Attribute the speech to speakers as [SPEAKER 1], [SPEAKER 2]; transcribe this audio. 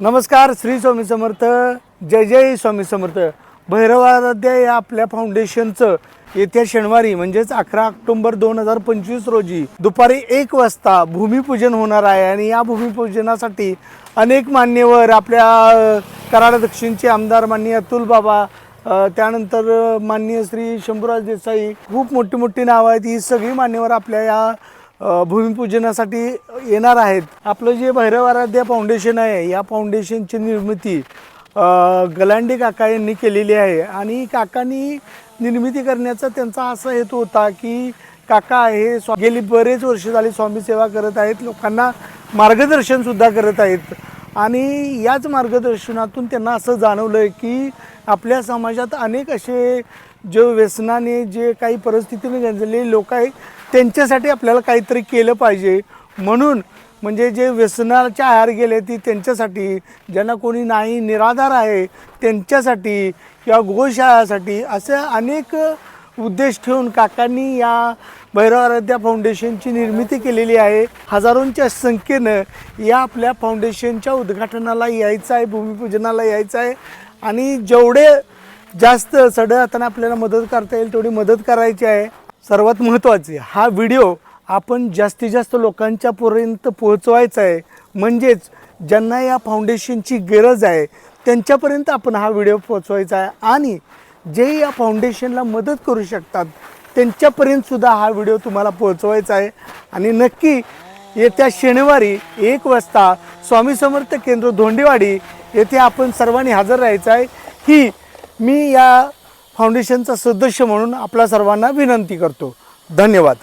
[SPEAKER 1] नमस्कार, श्री स्वामी समर्थ, जय जय स्वामी समर्थ। भैरवाराध्य या आपल्या फाउंडेशनचं येत्या शनिवारी म्हणजेच 11 ऑक्टोबर 2025 रोजी दुपारी 1 वाजता भूमिपूजन होणार आहे। आणि या भूमिपूजनासाठी अनेक मान्यवर, आपल्या कराड दक्षिणचे आमदार माननीय अतुल बाबा, त्यानंतर माननीय श्री शंभूराज देसाई, खूप मोठी मोठी नावं आहेत। ही सगळी मान्यवर आपल्या या भूमिपूजनासाठी येणार आहेत। आपलं जे भैरवाराध्य फाउंडेशन आहे, या फाउंडेशनची निर्मिती गलांडे काका यांनी केलेली आहे। आणि काकांनी निर्मिती करण्याचा त्यांचा असा हेतू होता की काका हे गेली बरेच वर्ष झाली स्वामी सेवा करत आहेत, लोकांना मार्गदर्शन सुद्धा करत आहेत। आणि याच मार्गदर्शनातून त्यांना असं जाणवलं की आपल्या समाजात अनेक असे जे व्यसनाने, जे काही परिस्थितीने गंजलेले लोक आहेत, त्यांच्यासाठी आपल्याला काहीतरी केलं पाहिजे। म्हणून म्हणजे जे व्यसनाच्या आहार गेले ती त्यांच्यासाठी, ज्यांना कोणी नाही, निराधार आहे त्यांच्यासाठी, किंवा गोशाळासाठी, असे अनेक उद्देश ठेवून काकांनी या भैरवाराध्य फाउंडेशनची निर्मिती केलेली आहे। हजारोंच्या संख्येनं या आपल्या फाउंडेशनच्या उद्घाटनाला यायचं आहे, भूमिपूजनाला यायचं आहे। आणि जेवढे जास्त सढळ हाताने आपल्याला मदत करता येईल तेवढी मदत करायची आहे। सर्वात महत्त्वाचे, हा व्हिडिओ आपण जास्तीत जास्त लोकांच्या पर्यंत पोहोचवायचा आहे। म्हणजेच ज्यांना या फाउंडेशनची गरज आहे त्यांच्यापर्यंत आपण हा व्हिडिओ पोहोचवायचा आहे। आणि जे या फाउंडेशनला मदत करू शकतात त्यांच्यापर्यंत सुद्धा हा व्हिडिओ तुम्हाला पोहोचवायचा आहे। आणि नक्की येत्या शनिवारी 1 वाजता स्वामी समर्थ केंद्र धोंडेवाडी येथे आपण सर्वांनी हजर राहायचं आहे। ही मी या फाउंडेशनचा सदस्य म्हणून आपल्या सर्वांना विनंती करतो। धन्यवाद।